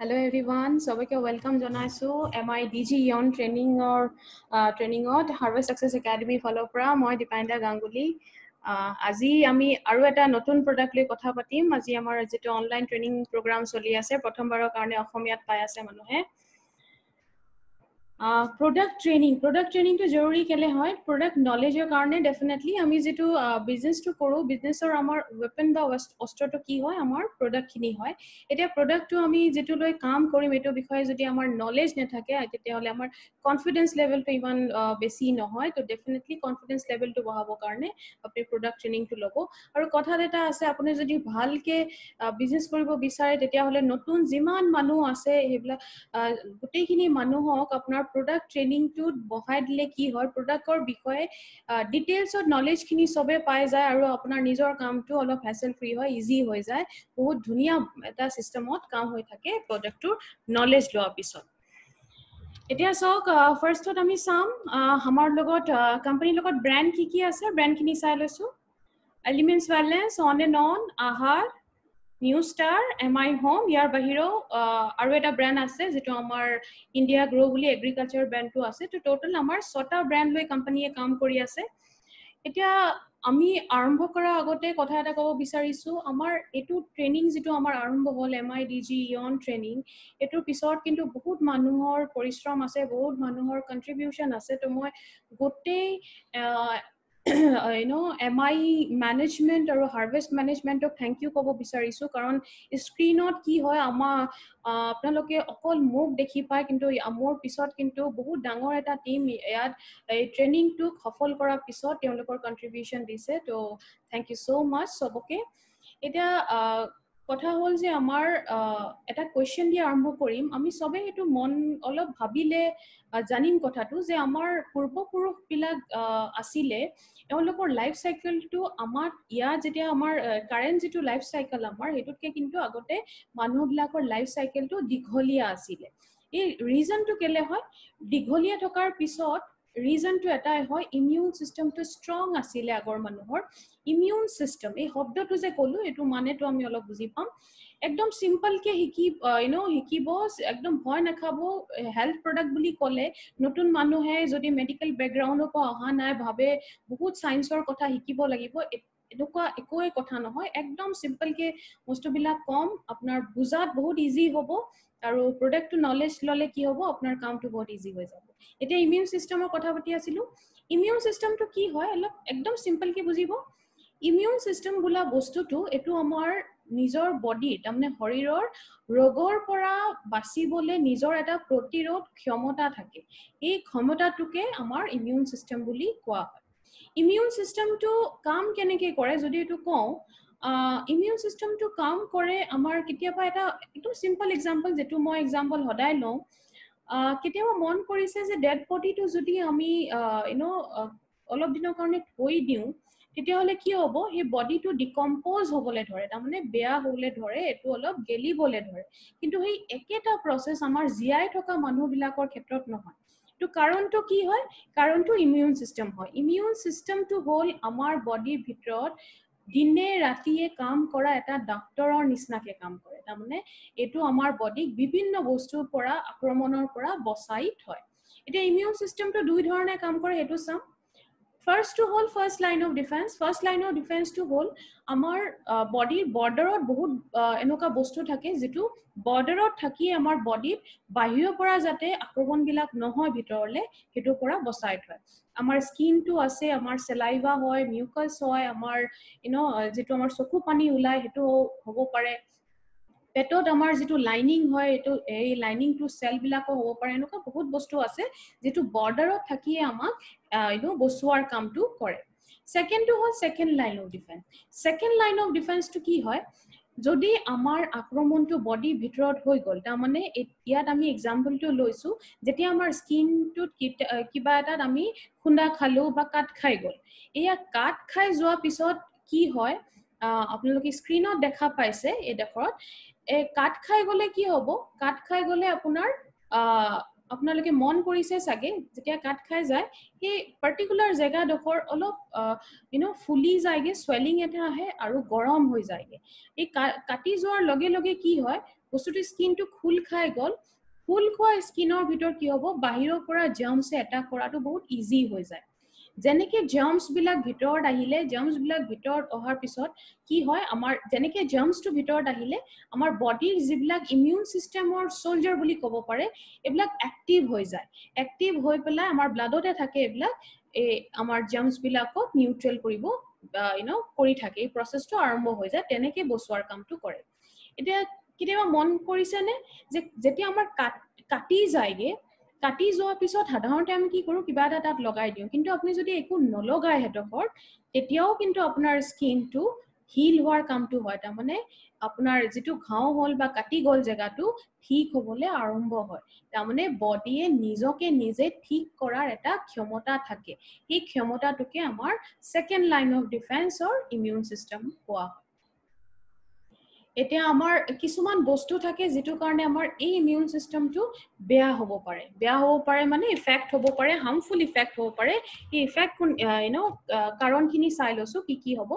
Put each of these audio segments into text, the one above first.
Hello everyone, সবাইকে welcome জনাইছো MIDG Eon ট্ৰেইনিঙত হাৰ্ভেষ্ট সাকসেছ একাডেমি ফালৰ পৰা মই দীপাইন্দা গাংগুলী আজি আমি আৰু এটা নতুন প্ৰডাক্ট লৈ কথা পাতিম আজি আমাৰ যেটো অনলাইন ট্ৰেইনিং প্ৰগ্ৰাম চলি আছে প্ৰথমবাৰৰ কাৰণে অসমীয়াত পাই আছে মানুহে product training to জৰুৰী কেলে হয় product knowledge কাৰণে definitely আমি যেটো business to কৰো business আমাৰ weapon বা অস্ত্ৰটো কি হয় আমাৰ product খিনি হয় এতিয়া product টো আমি যেটো লৈ কাম কৰিম এটো বিষয়ে যদি আমাৰ knowledge নাথাকে তেতিয়া হলে আমাৰ confidence level টো ইমান বেছি নহয় তো definitely confidence level টো বঢ়াবৰ কাৰণে আপুনি product training টো ল'ব আৰু কথা এটা আছে আপুনি যদি ভালকে business কৰিব বিচাৰে তেতিয়া হলে নতুন যিমান মানুহ আছে হেবলা গোটেইখিনি মানুহক আপোনাৰ product training to বহাই দিলে কি হয় productৰ বিষয়ে ডিটেইলছত knowledge খিনি সবে পাই যায় আৰু আপোনাৰ নিজৰ কামটো অলপ hassle free হয় easy হৈ যায় বহুত ধুনিয়া এটা সিস্টেমত কাম হৈ থাকে productৰ knowledge লোৱাৰ পিছত এতিয়া সক ফাৰ্ষ্টত আমি সাম আমাৰ লগত কোম্পানীৰ লগত ব্ৰ্যান্ড কি আছে ব্ৰ্যান্ড খিনি চাই লৈছো Elements Wellness On and On আহাৰ New Star, MI Home, ইয়াৰ বাহিৰো আৰু এটা ব্ৰ্যান্ড আছে যেটো আমাৰ ইন্ডিয়া গ্ৰো বুলি এগ্ৰিকালচাৰ ব্ৰ্যান্ডটো আছে তো টোটাল আমাৰ 6টা ব্ৰ্যান্ড লৈ কোম্পানীয়ে কাম কৰি আছে এতিয়া আমি আৰম্ভ কৰা আগতে কথা এটা ক'ব বিচাৰিছো আমাৰ এটো ট্ৰেইনিং যেটো আমাৰ আৰম্ভ হ'ল MIDG ইয়ন ট্ৰেইনিং এটোৰ পিছত কিন্তু বহুত মানুহৰ পৰিশ্ৰম আছে বহুত মানুহৰ কন্ট্ৰিবিউশন আছে তো মই গোটেই MI management আৰু harvest management thank you কব বিচাৰিছো কাৰণ স্ক্ৰিনত কি হয় আমাৰ আপোনালোকে অকল মুখ দেখি পায় কিন্তু আমাৰ পিছত কিন্তু বহুত ডাঙৰ এটা টিম ইয়াত এই ট্ৰেইনিং টু সফল কৰাৰ পিছত তেওঁলোকৰ কন্ট্ৰিবিউশন দিছে তো thank you so much সবকে এটা কথা হল যে আমাৰ এটা কোৱেশ্চন দি আৰম্ভ কৰিম আমি সবে এটো মন অলপ ভাবিলে জানিম কথাটো যে আমাৰ পূৰ্বপুৰুষ বিলাক আছিলে তেওঁলোকৰ লাইফ সাইকেলটো আমাৰ ইয়া যেতিয়া আমাৰ কাৰেন্ট যেটো লাইফ সাইকেল আমাৰ হেতুতকে কিন্তু আগতে মানুহবিলাকৰ লাইফ সাইকেলটো দীঘলীয়া আছিলে এই ৰিজনটো কেলে হয় দীঘলীয়া থকাৰ পিছত ৰিজনটো এটাই হয় ইমিউন সিস্টেমটো ষ্ট্ৰং আছিলে আগৰ মানুহৰ ইমিউন সিস্টেম এই শব্দটো যে কলো এটো মানেটো আমি অলপ বুজি পাম একদম সিম্পল কে হিকিব একদম ভয় নাখাব হেলথ প্ৰডাক্ট বুলি ক'লে নতুন মানুহে যদি মেডিকেল ব্যাকগ্ৰাউণ্ডৰ পৰা অহা নাই ভাবে বহুত সায়েন্সৰ কথা হিকিব লাগিব এনেকুৱা একোই কথা নহয় একদম সিম্পল কে বস্তুবিলাক কম আপোনাৰ বুজাত বহুত ইজি হ'ব আৰু প্ৰডাক্টটো নলেজ ললে কি হ'ব আপোনাৰ কামটো বহুত ইজি হৈ যাব এতিয়া ইমিউন সিস্টেমৰ কথা পাতি আছিলো ইমিউন সিস্টেমটো কি হয় অলপ একদম সিম্পল কে বুজিব ইমিউন সিস্টেম বোলা বস্তুটো এটো আমাৰ নিজৰ বডি তাৰমানে শৰীৰৰ ৰোগৰ পৰা বাচিবলে নিজৰ এটা প্ৰতিৰোধ ক্ষমতা থাকে এই ক্ষমতাটোকে আমাৰ ইমিউন সিস্টেম বুলি কোৱা হয় ইমিউন সিস্টেমটো কাম কেনেকৈ কৰে যদি এটো কও ইমিউন সিস্টেমটো কাম কৰে আমাৰ কেতিয়াবা এটা একদম সিম্পল এক্সাম্পল যেটো মই এক্সাম্পল হদাই লও কেতিয়াবা মন কৰিছে যে ডেড বডিটো যদি আমি অলপ দিনৰ কাৰণে থৈ দিও তেতিয়া হলে কি হ'ব হে বডিটো ডিকম্পোজ হ'বলে ধৰে তাৰমানে বেয়া হ'বলে ধৰে এটো অলপ গেলিবলে ধৰে কিন্তু হেই একেটা প্ৰসেস আমাৰ জিআই থকা মানুহবিলাকৰ ক্ষেত্ৰত নহয় তো কাৰণটো কি হয় কাৰণটো ইমিউন সিস্টেম হয় ইমিউন সিস্টেমটো হ'ল আমাৰ বডিৰ ভিতৰত দিনে ৰাতিয়ে কাম কৰা এটা ডাক্তৰৰ নিচিনাকে কাম কৰে তাৰমানে এটো আমাৰ বডিক বিভিন্ন বস্তুৰ পৰা আক্ৰমণৰ পৰা বচাই থয় এটা ইমিউন সিস্টেমটো দুই ধৰণে কাম কৰে হেতু চাম First to hold first line of defense to hold আমাৰ বডিৰ বৰ্ডাৰত বহুত এনেকুৱা বস্তু থাকে যেটো বৰ্ডাৰত থাকি আমাৰ বডিত বাহিৰৰ পৰা যাতে আক্ৰমণ বিলাক নহয় ভিতৰলে হেতু পৰা বচাই থয় আমাৰ স্কিনটো আছে আমাৰ সেলাইভা হয় মিউকাস হয় আমাৰ যেটো আমাৰ চকু পানী ওলাই হেতু হ'ব পাৰে পেটত আমাৰ যেটো লাইনিং হয় এটো এই লাইনিং টু সেল বিলাকো হ'ব পাৰে এনেকুৱা বহুত বস্তু আছে যেটো বৰ্ডাৰত থাকি আমাক বসুৱাৰ কামটো কৰে সেকেন্ডটো হ'ল সেকেন্ড লাইন অফ ডিফেন্স টু কি হয় যদি আমাৰ আক্ৰমণটো বডি ভিতৰত হৈ গল তাৰ মানে ইয়াত আমি এক্সাম্পলটো লৈছো যেতিয়া আমাৰ স্কিনটোত কিবা এটাত আমি খুন্দা খালো বা কাট খাই গল এয়া কাট খাই যোৱা পিছত কি হয় আপোনালোকে স্ক্ৰিনত দেখা পাইছে এই দেখত কাট খাই গলে কি হ'ব কাট খাই গলে আপোনাৰ আপোনালোকে মন কৰিছে চাগে যেতিয়া কাট খাই যায় সেই পাৰ্টিকুলাৰ জেগাডোখৰ অলপ ফুলি যায়গে, সোৱেলিং এটা আহে আৰু গৰম হৈ যায়গে। এই কাটি যোৱাৰ লগে লগে কি হয়, বস্তুটো স্কিনটো খোল খাই গ'ল। খোল খোৱা স্কিনৰ ভিতৰত কি হ'ব, বাহিৰৰ পৰা জাৰ্মছে এটাক কৰাটো বহুত ইজি হৈ যায়। যেনেকে জাৰ্মছ বিলাক ভিতৰত আহিলে, জাৰ্মছ বিলাক ভিতৰত অহাৰ পিছত কি হয়, আমাৰ যেনেকে জাৰ্মছটো ভিতৰত আহিলে আমাৰ বডিৰ যিবিলাক ইমিউন চিষ্টেমৰ চলজাৰ বুলি ক'ব পাৰে, এইবিলাক এক্টিভ হৈ যায়। এক্টিভ হৈ পেলাই আমাৰ ব্লাডতে থাকে এইবিলাক, এই আমাৰ জাৰ্মছ বিলাকক নিউট্ৰেল কৰিব কৰি থাকে। এই প্ৰচেছটো আৰম্ভ হৈ যায়, তেনেকে বচোৱাৰ কামটো কৰে। এতিয়া কেতিয়াবা মন কৰিছেনে যে যেতিয়া আমাৰ কাটি যায়গে, কাটি যোৱাৰ পিছত সাধাৰণতে আমি কি কৰোঁ, কিবা এটা তাত লগাই দিওঁ। কিন্তু আপুনি যদি একো নলগাই হেডখৰ, তেতিয়াও কিন্তু আপোনাৰ স্কিনটো হিল হোৱাৰ কামটো হয়। তাৰমানে আপোনাৰ যিটো ঘাও হ'ল বা কাটি গ'ল জেগাটো, ঠিক হ'বলৈ আৰম্ভ হয়। তাৰমানে বডিয়ে নিজকে নিজে ঠিক কৰাৰ এটা ক্ষমতা থাকে। সেই ক্ষমতাটোকে আমাৰ ছেকেণ্ড লাইন অফ ডিফেন্সৰ ইমিউন চিষ্টেম কোৱা হয়। এতিয়া আমাৰ কিছুমান বস্তু থাকে যিটো কাৰণে আমাৰ এই ইমিউন চিষ্টেমটো বেয়া হ'ব পাৰে। বেয়া হ'ব পাৰে মানে ইফেক্ট হ'ব পাৰে, হাৰ্মফুল ইফেক্ট হ'ব পাৰে। এই ইফেক্ট কাৰণখিনি চাই লৈছোঁ কি কি হ'ব।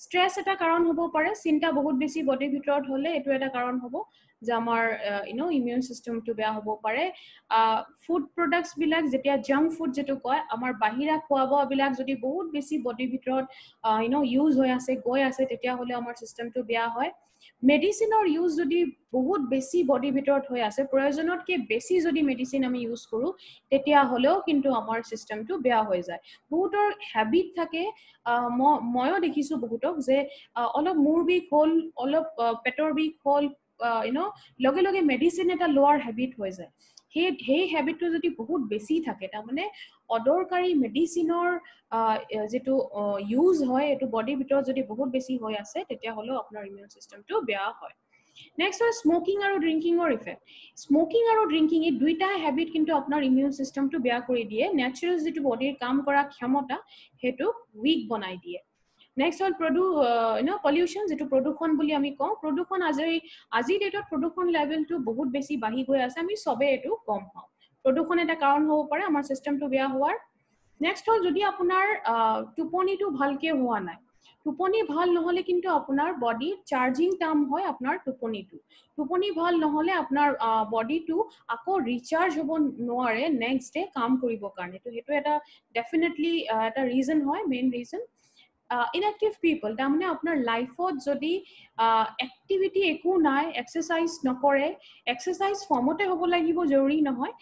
ষ্ট্ৰেছ এটা কাৰণ হ'ব পাৰে, চিন্তা বহুত বেছি বডিৰ ভিতৰত হ'লে এইটো এটা কাৰণ হ'ব যে আমাৰ ইমিউন চিষ্টেমটো বেয়া হ'ব পাৰে। ফুড প্ৰডাক্টছ বিলাক, যেতিয়া জাংক ফুড যিটো কয়, আমাৰ বাহিৰা খোৱা বোৱাবিলাক যদি বহুত বেছি বডিৰ ভিতৰত ইউজ হৈ আছে, গৈ আছে, তেতিয়াহ'লে আমাৰ চিষ্টেমটো বেয়া হয়। মেডিচিনৰ ইউজ যদি বহুত বেছি বডিৰ ভিতৰত হৈ আছে, প্ৰয়োজনতকৈ বেছি যদি মেডিচিন আমি ইউজ কৰোঁ, তেতিয়াহ'লেও কিন্তু আমাৰ চিষ্টেমটো বেয়া হৈ যায়। বহুতৰ হেবিট থাকে, ময়ো দেখিছোঁ বহুতক, যে অলপ মূৰ বিষ হ'ল, অলপ পেটৰ বিষ হ'ল, লগে লগে মেডিচিন এটা লোৱাৰ হেবিট হৈ যায়। সেই হেবিটটো যদি বহুত বেছি থাকে, তাৰমানে অদৰকাৰী মেডিচিনৰ যিটো ইউজ হয়, এইটো বডিৰ ভিতৰত যদি বহুত বেছি হৈ আছে, তেতিয়াহ'লেও আপোনাৰ ইমিউন চিষ্টেমটো বেয়া হয়। নেক্সট হয় স্মকিং আৰু ড্ৰিংকিঙৰ ইফেক্ট। স্মকিং আৰু ড্ৰিংকিং এই দুইটা হেবিট কিন্তু আপোনাৰ ইমিউন চিষ্টেমটো বেয়া কৰি দিয়ে। নেচাৰেল যিটো বডিৰ কাম কৰা ক্ষমতা, সেইটো উইক বনাই দিয়ে। নেক্সট হ'ল পলিউশ্যন, যিটো প্ৰদূষণ বুলি আমি কওঁ। প্ৰদূষণ আজিৰ ডেটত প্ৰদূষণ লেভেলটো বহুত বেছি বাঢ়ি গৈ আছে, আমি চবেই এইটো গম পাওঁ। প্ৰদূষণ এটা কাৰণ হ'ব পাৰে আমাৰ চিষ্টেমটো বেয়া হোৱাৰ। নেক্সট হ'ল যদি আপোনাৰ টোপনিটো ভালকে হোৱা নাই। টোপনি ভাল নহ'লে কিন্তু আপোনাৰ বডি চাৰ্জিং টাইম হয় আপোনাৰ টোপনিটো। টোপনি ভাল নহ'লে আপোনাৰ বডিটো আকৌ ৰিচাৰ্জ হ'ব নোৱাৰে নেক্সট ডে কাম কৰিবৰ কাৰণে। তো সেইটো এটা ডেফিনেটলি এটা ৰিজন হয়, মেইন ৰিজন। ইনএক্টিভ পিপল, তাৰমানে আপোনাৰ লাইফত যদি এক্টিভিটি একো নাই, এক্সাৰচাইজ নকৰে, এক্সাৰচাইজ ফৰ্মতে হ'ব লাগিব জৰুৰী নহয়,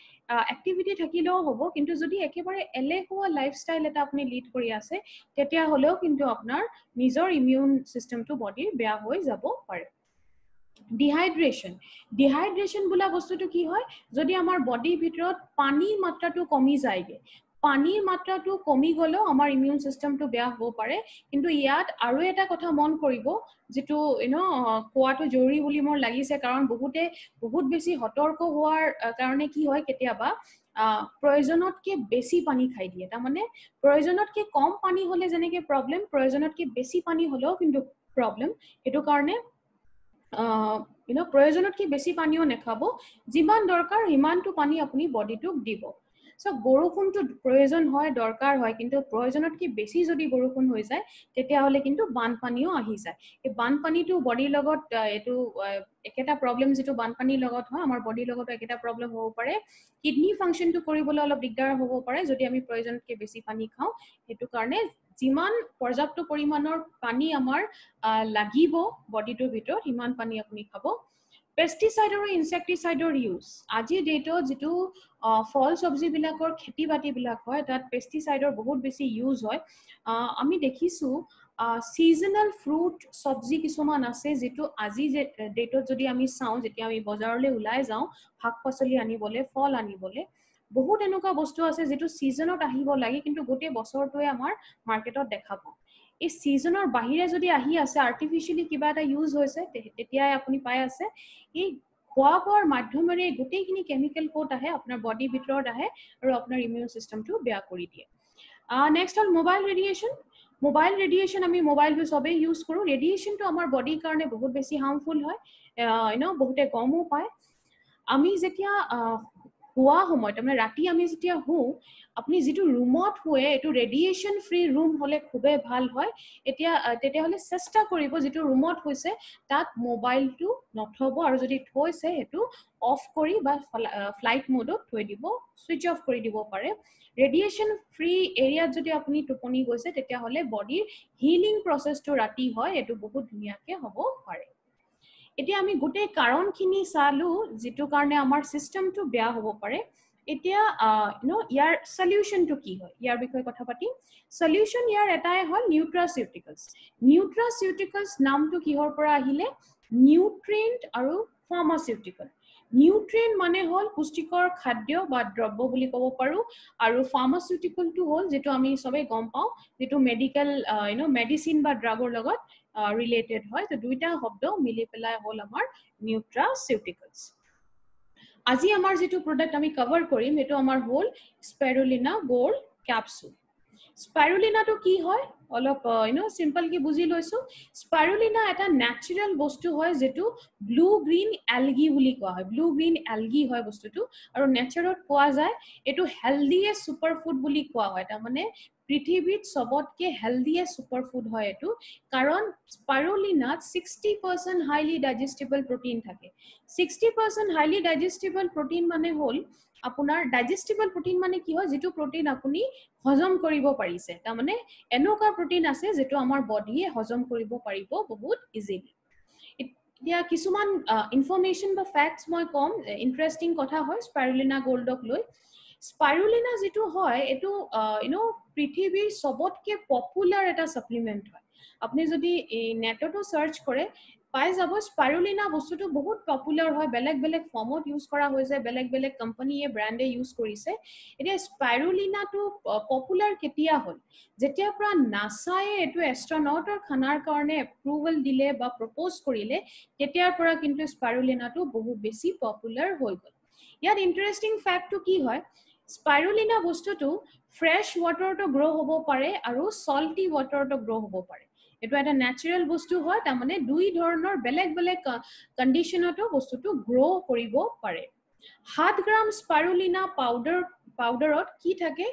এক্টিভিটি থাকিলেও হ'ব, কিন্তু যদি একেবাৰে এলেহুৱা লাইফষ্টাইল এটা আপুনি লিড কৰি আছে, তেতিয়াহ'লেও কিন্তু আপোনাৰ নিজৰ ইমিউন চিষ্টেমটো বডিৰ বেয়া হৈ যাব পাৰে। ডিহাইড্ৰেশ্যন বোলা বস্তুটো কি হয়, যদি আমাৰ বডিৰ ভিতৰত পানীৰ মাত্ৰাটো কমি যায়গে, পানীৰ মাত্ৰাটো কমি গ'লেও আমাৰ ইমিউন চিষ্টেমটো বেয়া হ'ব পাৰে। কিন্তু ইয়াত আৰু এটা কথা মন কৰিব, যিটো কোৱাটো জৰুৰী বুলি মোৰ লাগিছে, কাৰণ বহুত বেছি সতৰ্ক হোৱাৰ কাৰণে কি হয়, কেতিয়াবা প্ৰয়োজনতকৈ বেছি পানী খাই দিয়ে। তাৰমানে প্ৰয়োজনতকৈ কম পানী হ'লে যেনেকৈ প্ৰব্লেম, প্ৰয়োজনতকৈ বেছি পানী হ'লেও কিন্তু প্ৰব্লেম। সেইটো কাৰণে প্ৰয়োজনতকৈ বেছি পানীও নাখাব, যিমান দৰকাৰ সিমানটো পানী আপুনি বডিটোক দিব। চ' বৰষুণটো প্ৰয়োজন হয়, দৰকাৰ হয়, কিন্তু প্ৰয়োজনতকৈ বেছি যদি বৰষুণ হৈ যায়, তেতিয়াহ'লে কিন্তু বানপানীও আহি যায়। এই বানপানীটো বডিৰ লগত এইটো একেটা প্ৰব্লেম, যিটো বানপানীৰ লগত হয়, আমাৰ বডিৰ লগতো একেটা প্ৰব্লেম হ'ব পাৰে। কিডনী ফাংচনটো কৰিবলৈ অলপ দিগদাৰ হ'ব পাৰে যদি আমি প্ৰয়োজনতকৈ বেছি পানী খাওঁ। সেইটো কাৰণে যিমান পৰ্যাপ্ত পৰিমাণৰ পানী আমাৰ লাগিব বডিটোৰ ভিতৰত, সিমান পানী আপুনি খাব। পেষ্টিচাইড আৰু ইনচেক্টিচাইডৰ ইউজ, আজিৰ ডেটত যিটো ফল চব্জিবিলাকৰ খেতি বাতিবিলাক হয়, তাত পেষ্টিচাইডৰ বহুত বেছি ইউজ হয়। আমি দেখিছোঁ ছিজনেল ফ্ৰুট চব্জি কিছুমান আছে, যিটো আজি ডেটত যদি আমি চাওঁ, যেতিয়া আমি বজাৰলৈ ওলাই যাওঁ শাক পাচলি আনিবলৈ, ফল আনিবলৈ, বহুত এনেকুৱা বস্তু আছে যিটো ছিজনত আহিব লাগে, কিন্তু গোটেই বছৰটোৱে আমাৰ মাৰ্কেটত দেখা পাওঁ। এই ছিজনৰ বাহিৰে যদি আহি আছে, আৰ্টিফিচিয়েলি কিবা এটা ইউজ হৈছে, তেতিয়াই আপুনি পাই আছে। এই খোৱা বোৱাৰ মাধ্যমেৰে গোটেইখিনি কেমিকেল ক'ত আহে, আপোনাৰ বডিৰ ভিতৰত আহে আৰু আপোনাৰ ইমিউন চিষ্টেমটো বেয়া কৰি দিয়ে। নেক্সট হ'ল মোবাইল ৰেডিয়েশ্যন। আমি মোবাইলটো চবেই ইউজ কৰোঁ। ৰেডিয়েশ্যনটো আমাৰ বডিৰ কাৰণে বহুত বেছি হাৰ্মফুল হয়, বহুতে গমো পায়। আমি যেতিয়া হুৱা সময় তাৰমানে ৰাতি আমি যেতিয়া হু আপুনি যেটো ৰুমত হুৱে এটো ৰেডিয়েশন ফ্ৰী ৰুম হলে খুবে ভাল হয় এতিয়া তেতিয়া হলে চেষ্টা কৰিব যেটো ৰুমত হৈছে তাত মোবাইলটো নথব আৰু যদি থৈছে হেতু অফ কৰি বা ফ্লাইট মোডত থৈ দিব সুইচ অফ কৰি দিব পাৰে ৰেডিয়েশন ফ্ৰী এৰিয়াত যদি আপুনি টোপনি গৈছে তেতিয়া হলে বডিৰ হিলিং প্ৰসেসটো ৰাতি হয় এটো বহুত ধুনিয়াকে হ'ব পাৰে এতিয়া আমি গুটে কাৰণখিনি চালু যেটো কাৰণে আমাৰ সিস্টেমটো বেয়া হ'ব পাৰে এতিয়া ইয়াৰ সলিউশনটো কি হয় ইয়াৰ বিষয়ে কথা পাতি সলিউশন ইয়াৰ এটাই হয় নিউট্ৰাসিউটিকলছ নামটো কিহৰ পৰা আহিলে নিউট্ৰিয়েন্ট আৰু ফাৰ্মাসিউটিকল নিউট্ৰিয়েন্ট মানে হল পুষ্টিকৰ খাদ্য বা দ্ৰব্য বুলি ক'ব পাৰো আৰু ফাৰ্মাসিউটিকলটো হল যেটো আমি সবে গম পাও যেটো মেডিকেল মেডিসিন বা ড্ৰাগৰ লগত ৰিলেটেড হয় তো দুইটা শব্দ মিলি পেলাই হল আমাৰ নিউট্ৰাসিউটিকলছ আজি আমাৰ যেটো প্ৰডাক্ট আমি কভাৰ কৰিম এটো আমাৰ হল স্পাইৰুলিনা গোল্ড ক্যাপসুল স্পাইৰুলিনাটো কি হয় অলপ সিম্পল কি বুজি লৈছো স্পাইৰুলিনা এটা ন্যাচাৰাল বস্তু হয় যেটো ব্লু গ্ৰীন এলগি বুলি কোৱা হয় ব্লু গ্ৰীন এলগি হয় বস্তুটো আৰু নেচাৰত পোৱা যায় এটো হেলদিয়েষ্ট সুপাৰফুড বুলি কোৱা হয় তাৰ মানে পৃথিৱীত সবতকে হেলদিয়েষ্ট সুপাৰফুড হয় এটো কাৰণ স্পাইৰুলিনাত 60% হাইলি ডাইজেষ্টেবল প্ৰটিন থাকে 60% হাইলি ডাইজেষ্টেবল প্ৰটিন মানে হল আপোনাৰ ডাইজেষ্টেবল প্ৰটিন মানে কি হয় যেটো প্ৰটিন আপুনি হজম কৰিব পাৰিছে তাৰ মানে এনেকুৱা প্ৰটিন আছে যেটো আমাৰ বডিয়ে হজম কৰিব পাৰিব বহুত ইজিলি এতিয়া কিছুমান ইনফৰমেশন বা ফ্যাক্টস মই কম ইন্টাৰেস্টিং কথা হয় স্পাইৰুলিনা গোল্ডক লৈ স্পাইৰুলিনা যেটো হয় এটো পৃথিৱীৰ সবতকে পপুলাৰ এটা সাপ্লিমেন্ট হয় আপুনি যদি নেটতো সাৰ্চ কৰে পাই যাব স্পাইৰুলিনা বস্তুটো বহুত পপুলাৰ হয় বেলেগ বেলেগ ফৰ্মত ইউজ কৰা হৈছে বেলেগ বেলেগ কোম্পানীয়ে ব্ৰ্যান্ডে ইউজ কৰিছে এতিয়া স্পাইৰুলিনাটো পপুলাৰ কেতিয়া হল যেতিয়া পৰা নাসায়ে এটো এস্ট্ৰনটৰ খানাৰ কাৰণে এপ্ৰুভেল দিলে বা প্ৰপোজ কৰিলে তেতিয়াৰ পৰা কিন্তু স্পাইৰুলিনাটো বহুত বেছি পপুলাৰ হৈ গল ইয়াত ইন্টাৰেস্টিং ফ্যাক্টটো কি হয় স্পাইৰুলিনা বস্তুটো ফ্ৰেশ ওয়াটাৰটো গ্ৰো হ'ব পাৰে আৰু সল্টি ওয়াটাৰটো গ্ৰো হ'ব পাৰে এটো এটা ন্যাচাৰাল বস্তু হয় তাৰ মানে দুই ধৰণৰ বেলেগ বেলেগ কন্ডিশনতো বস্তুটো গ্ৰো কৰিব পাৰে 7 গ্ৰাম স্পাইৰুলিনা পাউডাৰত কি থাকে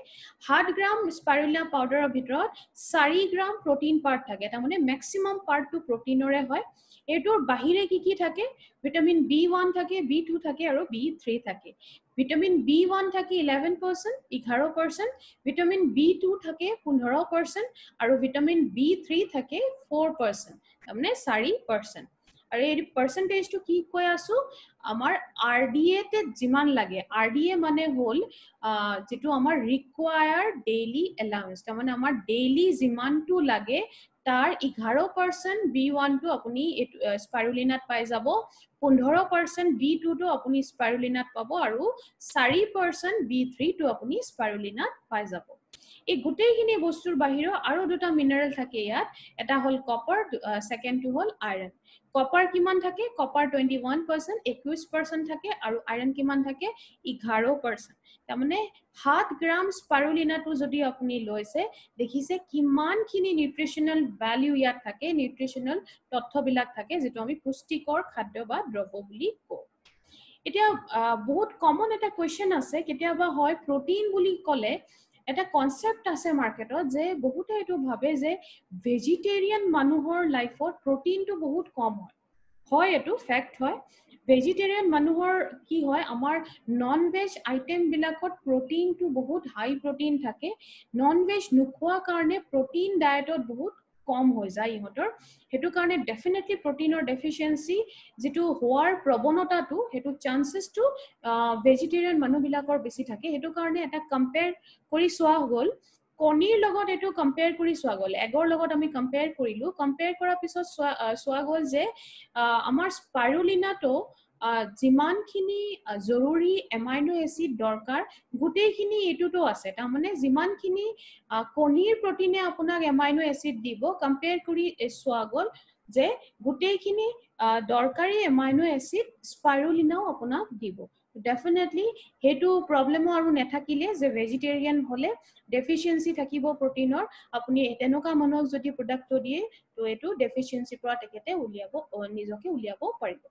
7 গ্ৰাম স্পাইৰুলিনা পাউডাৰৰ ভিতৰত 4 গ্ৰাম প্ৰটিন পাৰ্ট থাকে তাৰ মানে ম্যাক্সিমাম পাৰ্টটো প্ৰটিনৰে হয় এটোৰ বাহিৰে কি থাকে ভিটামিন B1 থাকে B2 থাকে আৰু B3 থাকে ভিটামিন B1 থাকে 11% 11% ভিটামিন B2 থাকে 15% আৰু ভিটামিন B3 থাকে 4% তাৰমানে 4% আৰু এই পাৰ্সেন্টেজটো কি কৈ আছো আমাৰ RDA তে যিমান লাগে RDA মানে হল যেটো আমাৰ ৰিকোয়াৰ্ড ডেইলি এলাউন্স তাৰমানে আমাৰ ডেইলি যিমানটো লাগে তাৰ 11% B1 টো আপুনি স্পাইৰুলিনাত পাই যাব 15% B2 টো আপুনি স্পাইৰুলিনাত পাব আৰু 4% B3 টো আপুনি স্পাইৰুলিনাত পাই যাব এই গুটেইখিনি বস্তুৰ বাহিৰেও আৰু দুটা মিনাৰেল থাকে ইয়াত এটা হল কপাৰ সেকেন্ডটো হল আয়ৰন কপাৰ কিমান থাকে কপাৰ 21% 21% থাকে আৰু আয়ৰন কিমান থাকে 11% তাৰ মানে 7 গ্ৰাম স্পাইৰুলিনাটো যদি আপুনি লৈছে দেখিছে কিমানখিনি নিউট্ৰিশনাল ভ্যালু ইয়াত থাকে নিউট্ৰিশনাল তথ্যবিলাক থাকে যেটো আমি পুষ্টিকৰ খাদ্য বা দ্ৰব্য বুলি কওঁ এতিয়া বহুত কমন এটা কোৱেশ্চন আছে কেতিয়াবা হয় প্ৰটিন বুলি ক'লে এটা কনসেপ্ট আছে মাৰ্কেটত যে বহুতে এটো ভাবে যে ভেজিটেৰিয়ান মানুহৰ লাইফত প্ৰটিনটো বহুত কম হয় এটো ফ্যাক্ট হয় ভেজিটেৰিয়ান মানুহৰ কি হয় আমাৰ নন ভেজ আইটেম বিলাকত প্ৰটিনটো বহুত হাই প্ৰটিন থাকে নন ভেজ নোখোৱা কাৰণে প্ৰটিন ডায়েটত বহুত কম হৈ যায় ইহঁতৰ হেতু কাৰণে ডেফিনেটলি প্ৰটিনৰ ডেফিচিয়েন্সি যেটো হোৱাৰ প্ৰবণতাটো হেতু চান্সেসটো ভেজিটেৰিয়ান মানুহবিলাকৰ বেছি থাকে হেতু কাৰণে এটা কম্পেয়াৰ কৰি সোৱা গল কণীৰ লগত এটো কম্পেয়াৰ কৰি সোৱা গল এগৰ লগত আমি কম্পেয়াৰ কৰিলো কম্পেয়াৰ কৰাৰ পিছত সোৱা গল যে আমাৰ স্পাইৰুলিনাটো যিমানখিনি জৰুৰী এমাইনো এসিড দৰকাৰ গুটেইখিনি এটোটো আছে তাৰ মানে যিমানখিনি কণীৰ প্ৰটিনে আপোনাক এমাইনো এসিড দিব কম্পেয়াৰ কৰি সোৱা গল যে গুটেইখিনি দৰকাৰী এমাইনো এসিড স্পাইৰুলিনাও আপোনাক দিব ডেফিনেটলি হেতু প্ৰবলেমো আৰু নেথাকিলে যে ভেজিটেৰিয়ান হলে ডেফিচিয়েন্সি থাকিব প্ৰটিনৰ আপুনি তেনেকুৱা মানুহক যদি প্ৰডাক্টটো দিয়ে তো এটো ডেফিচিয়েন্সি পৰা তেখেতে উলিয়াব নিজকে উলিয়াব পাৰিব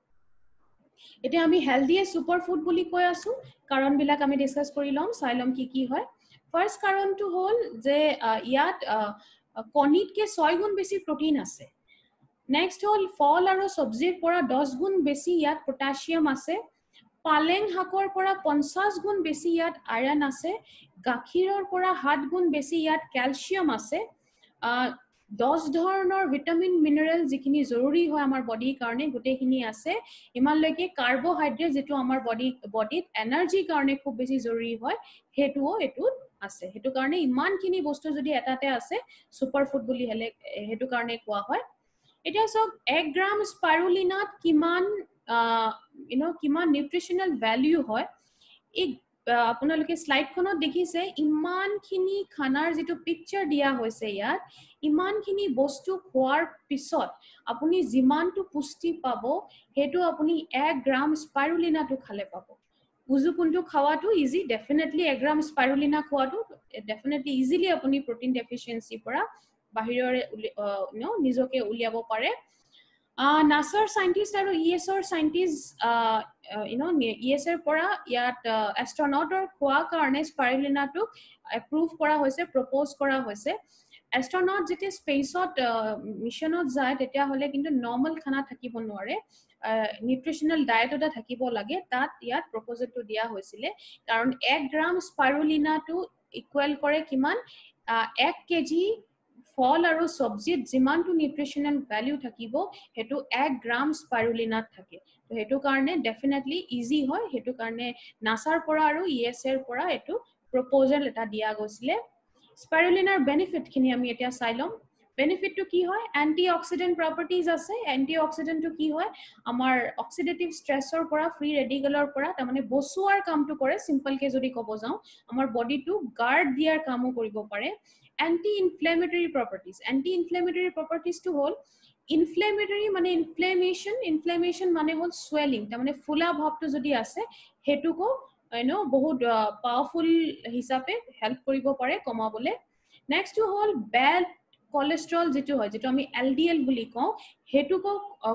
এতিয়া আমি হেলথিয়েষ্ট সুপাৰ ফুড বুলি কৈ আছো কাৰণবিলাক আমি ডিসকাস কৰি লম চাই লম কি হয় ফাৰ্স্ট কাৰণটো হ'ল যে ইয়াত কণীতকে 6 গুণ বেছি প্ৰটিন আছে নেক্সট হ'ল ফল আৰু সবজিৰ পৰা 10 গুণ বেছি ইয়াত পটাছিয়াম আছে পালেং শাকৰ পৰা 50 গুণ বেছি ইয়াত আয়ৰন আছে গাখীৰৰ পৰা 7 গুণ বেছি ইয়াত ক্যালসিয়াম আছে 10 ধৰণৰ ভিটামিন মিনাৰেল যিখিনি জৰুৰী হয় আমাৰ বডিৰ কাৰণে গোটেইখিনি আছে ইমানলৈকে কাৰ্বোহাইড্ৰেট যেটো আমাৰ বডিত এনাৰ্জিৰ কাৰণে খুব বেছি জৰুৰী হয় হেতুও এটুত আছে হেতু কাৰণে ইমানখিনি বস্তু যদি এটাতে আছে সুপাৰ ফুড বুলি হলে হেতু কাৰণে কোৱা হয় এটা সব 1 গ্ৰাম স্পাইৰুলিনাত কিমান কিমান নিউট্ৰিশনাল ভ্যালু হয় এই আপোনালোকে স্লাইডখনত দেখিছে ইমানখিনি খানাৰ যেটো পিকচাৰ দিয়া হৈছে ইয়াত ইমানখিনি বস্তু খোৱাৰ পিছত আপুনি যিমানটো পুষ্টি পাব হেতু আপুনি 1 গ্ৰাম স্পাইৰুলিনাটো খালে পাব বুজু কোনটো খাওয়াটো ইজি ডেফিনেটলি 1 গ্ৰাম স্পাইৰুলিনা খোৱাটো ডেফিনেটলি ইজিলি আপুনি প্ৰটিন ডেফিচিয়েন্সি পৰা বাহিৰৰে নিজকে উলিয়াব পাৰে নাসাৰ সাইন্টিষ্ট আৰু ইএছৰ সাইন্টিষ্ট ইএছৰ পৰা ইয়াত এস্ট্ৰনটৰ খোৱা কাৰণে স্পাইৰুলিনাটো এপ্ৰুভ কৰা হৈছে প্ৰপ'জ কৰা হৈছে এস্ট্ৰনট যেতিয়া স্পেচত মিশনত যায় তেতিয়া হলে কিন্তু নৰ্মাল খানা থাকিব নোৱাৰে নিউট্ৰিশনাল ডায়েট এটা থাকিব লাগে তাত ইয়াত প্ৰপ'জলটো দিয়া হৈছিলে কাৰণ 1 গ্ৰাম স্পাইৰুলিনাটো ইকুৱেল কৰে কিমান 1 কেজি ফল আৰু সবজিত যিমানটো নিউট্ৰিশনাল ভ্যালু থাকিব হেতু 1 গ্ৰাম স্পাইৰুলিনাত থাকে তো হেতু কাৰণে ডেফিনেটলি ইজি হয় হেতু কাৰণে নাসাৰ পৰা আৰু ইএছৰ পৰা এটো প্ৰপ'জল এটা দিয়া গৈছিলে স্পাইৰুলিনাৰ বেনিফিট খিনি আমি এতিয়া চাই লম বেনিফিটটো কি হয় এন্টিঅক্সিডেন্ট প্ৰপাৰ্টিজ আছে এন্টিঅক্সিডেন্টটো কি হয় আমাৰ অক্সিডেটিভ ষ্ট্ৰেছৰ পৰা ফ্ৰী ৰেডিকেলৰ পৰা তাৰমানে বসুৱাৰ কামটো কৰে সিম্পল কে যদি ক'ব যাও আমাৰ বডিটো গাৰ্ড দিয়াৰ কামো কৰিব পাৰে anti-inflammatory properties to whole inflammatory মানে inflammation মানে হল swelling তাৰমানে ফুলা ভাবটো যদি আছে হেতুকো বহুত পাওয়াৰফুল হিচাপে হেল্প কৰিব পাৰে কমাবলে নেক্সট টু হল বেড কোলেষ্ট্ৰল যেটো হয় যেটো আমি এলডিএল বুলি কওঁ হেতুকো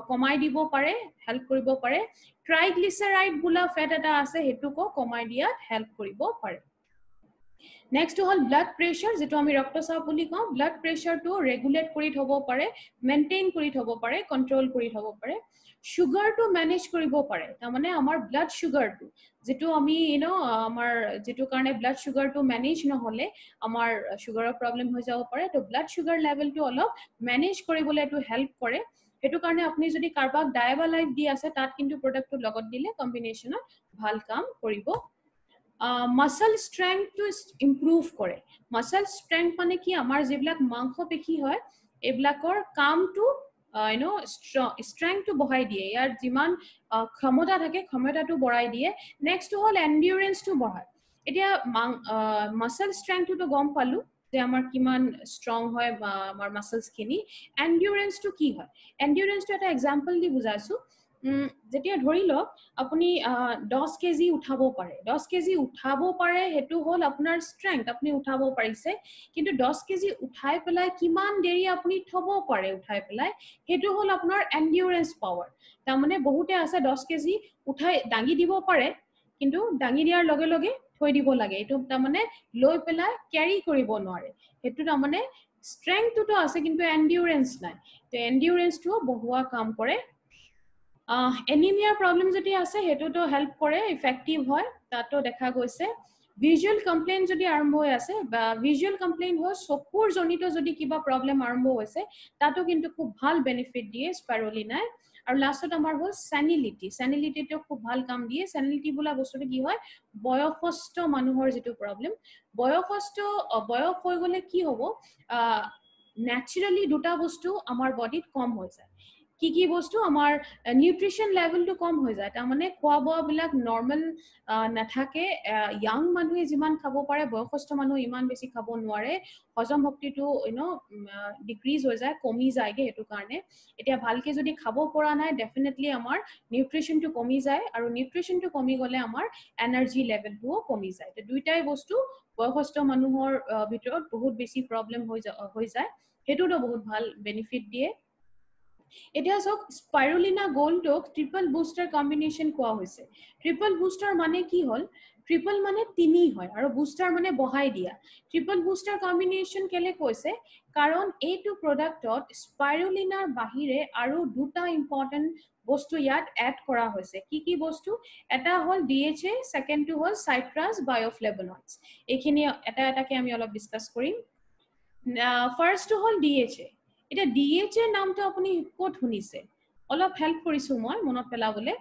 কমাই দিব পাৰে হেল্প কৰিব পাৰে ট্ৰাইগ্লিসাৰাইড বুলা ফেট এটা আছে হেতুকো কমাই দিয়াত হেল্প কৰিব পাৰে Next হল ব্লাড প্ৰেছাৰ যেটো আমি ৰক্তচাপ বুলি কওঁ ব্লাড প্ৰেছাৰটো ৰেগুলেট কৰি থব পাৰে মেইনটেইন কৰি থব পাৰে কন্ট্ৰোল কৰি থব পাৰে সুগাৰটো মেনেজ কৰিব পাৰে তাৰমানে আমাৰ ব্লাড সুগাৰটো যেটো আমি আমাৰ যেটো কাৰণে ব্লাড সুগাৰটো মেনেজ নহলে আমাৰ সুগাৰৰ প্ৰবলেম হৈ যাব পাৰে তো ব্লাড সুগাৰ লেভেলটো অলপ মেনেজ কৰিবলৈ এটো হেল্প কৰে হেতু কাৰণে আপুনি যদি কাৰবাক ডায়াবালাইট দি আছে তাত কিন্তু প্ৰডাক্টটো লগত দিলে কম্বিনেশনত ভাল কাম কৰিব মাসল স্ট্ৰেংথ টু ইমপ্ৰুভ কৰে মাসল স্ট্ৰেংথ মানে কি আমাৰ যিবিলাক মাংসপেশী হয় এইবিলাকৰ কামটো স্ট্ৰেংথটো বঢ়াই দিয়ে ইয়াৰ যিমান ক্ষমতা থাকে ক্ষমতাটো বঢ়াই দিয়ে নেক্সট হল এন্ডিউৰেন্সটো বঢ়ায় এতিয়া মাসল স্ট্ৰেংথটো গম পালো যে আমাৰ কিমান ষ্ট্ৰং হয় আমাৰ মাসলছ খিনি এন্ডিউৰেন্সটো কি হয় এন্ডিউৰেন্সটো এটা এক্সাম্পল দি বুজাইছো যেতিয়া ধৰি লওক আপুনি 10 কেজি উঠাব পাৰে 10 কেজি উঠাব পাৰে হেতু হল আপোনাৰ ষ্ট্ৰেংথ আপুনি উঠাব পাৰিছে কিন্তু 10 কেজি উঠাই পেলাই কিমান দেৰি আপুনি থব পাৰে উঠাই পেলাই হেতু হল আপোনাৰ এন্ডিউৰেন্স পাৱাৰ তাৰমানে বহুতে আছে 10 কেজি উঠাই দাঙি দিব পাৰে কিন্তু দাঙি দিয়াৰ লগে লগে থৈ দিব লাগে এটো তাৰমানে লৈ পেলাই ক্যাৰি কৰিব নোৱাৰে হেতু তাৰমানে ষ্ট্ৰেংথটো আছে কিন্তু এন্ডিউৰেন্স নাই তো এন্ডিউৰেন্সটো বহুৱা কাম কৰে এনিমিয়াৰ প্ৰবলেম যদি আছে হেতুটো হেল্প কৰে ইফেক্টিভ হয় তাতো দেখা গৈছে ভিজুৱেল কমপ্লেইন যদি আৰম্ভ হৈ আছে বা ভিজুৱেল কমপ্লেইন হয় চকুৰ জনিত যদি কিবা প্ৰবলেম আৰম্ভ হৈছে তাতো কিন্তু খুব ভাল বেনিফিট দিয়ে স্পাইৰুলিনাই আৰু লাষ্টত আমাৰ হ'ল স্যানিলিটিটো খুব ভাল কাম দিয়ে স্যানিলিটি বোলা বস্তুটো কি হয় বয়সস্থ মানুহৰ যেটো প্ৰবলেম বয়স হৈ গলে কি হ'ব ন্যাচাৰালি দুটা বস্তু আমাৰ বডিত কম হৈ যায় কি বস্তু আমাৰ নিউট্ৰিশন লেভেলটো কম হৈ যায় তাৰমানে খোৱা বোৱা বিলাক নৰ্মাল নাথাকে ইয়াং মানুহে যিমান খাব পাৰে বয়সস্থ মানুহ ইমান বেছি খাব নোৱাৰে হজম শক্তিটো ডিক্ৰিজ হৈ যায় কমি যায়গে হেতু কাৰণে এতিয়া ভালকে যদি খাব পৰা নাই ডেফিনেটলি আমাৰ নিউট্ৰিশনটো কমি যায় আৰু নিউট্ৰিশনটো কমি গলে আমাৰ এনাৰ্জি লেভেলটোও কমি যায় তো দুইটাই বস্তু বয়সস্থ মানুহৰ ভিতৰত বহুত বেছি প্ৰবলেম হৈ যায় হেতুটো বহুত ভাল বেনিফিট দিয়ে এতিয়া সক স্পাইৰুলিনা গোল্ডক ট্ৰিপল বুষ্টাৰ কম্বিনেশ্যন কোৱা হৈছে ট্ৰিপল বুষ্টাৰ মানে কি হল ট্ৰিপল মানে তিনি হয় আৰু বুষ্টাৰ মানে বহাই দিয়া ট্ৰিপল বুষ্টাৰ কম্বিনেশ্যন কেলে কৈছে কাৰণ এইটো প্ৰডাক্টত স্পাইৰুলিনাৰ বাহিৰে আৰু দুটা ইম্পৰ্টেন্ট বস্তু ইয়াত এড কৰা হৈছে কি বস্তু এটা হল DHA সেকেন্ডটো হল সাইট্ৰাছ বায়োফ্লেভোনয়েডছ এইখিনি এটা এটাকে আমি অলপ ডিসকাস কৰিম ফাৰ্স্টটো হল DHA এটা DHA নামটো আপুনি ক'ত শুনিছে অলপ হেল্প কৰিছো মই মনত পেলাবলে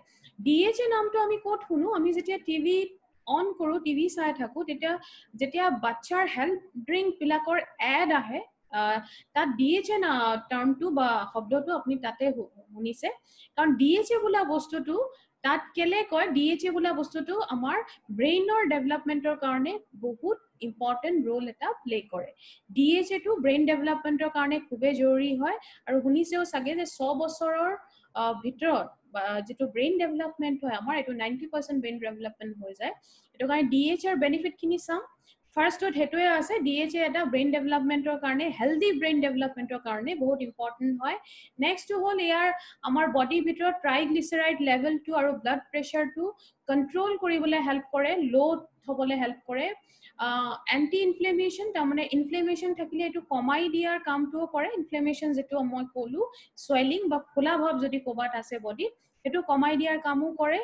DHA নামটো আমি ক'ত শুনো আমি যেতিয়া টিভি অন কৰো টিভি চাই থাকো যেতিয়া বাচ্চাৰ হেল্থ ড্ৰিংক বিলাকৰ এড আহে তাত DHA টাৰ্মটো বা শব্দটো আপুনি তাতে শুনিছে কাৰণ DHA বোলা বস্তুটো তাত কেলে কয় DHA বোলা বস্তুটো আমাৰ ব্ৰেইনৰ ডেভেলপমেন্টৰ কাৰণে বহুত ইম্পৰ্টেন্ট ৰোল এটা প্লে কৰে DHA টো ব্ৰেইন ডেভেলপমেন্টৰ কাৰণে খুবেই জৰুৰী হয় আৰু শুনিছেও চাগে যে 100 বছৰৰ ভিতৰত যেটো ব্ৰেইন ডেভেলপমেন্ট হয় আমাৰ এটো 90% ব্ৰেইন ডেভেলপমেন্ট হৈ যায় এটো কাৰণে DHA ৰ বেনিফিট খিনি চাম ফাৰ্স্টত হেতুৱে আছে DHA এটা ব্ৰেইন ডেভেলপমেন্টৰ কাৰণে হেলদি ব্ৰেইন ডেভেলপমেন্টৰ কাৰণে বহুত ইম্পৰ্টেন্ট হয় নেক্সট হল ইয়াৰ আমাৰ বডিৰ ভিতৰত ট্ৰাইগ্লিসাৰাইড লেভেলটো আৰু ব্লাড প্ৰেছাৰটো কন্ট্ৰোল কৰিবলৈ হেল্প কৰে লো হ'বলৈ হেল্প কৰে এন্টি ইনফ্লেমেশন তাৰমানে ইনফ্লেমেশন থাকিলে এটো কমাই দিয়াৰ কামটো কৰে ইনফ্লেমেশন যেটো মই কলো সোয়েলিং বা ফুলা ভাব যদি কোবাত আছে বডি এটো কমাই দিয়াৰ কামো কৰে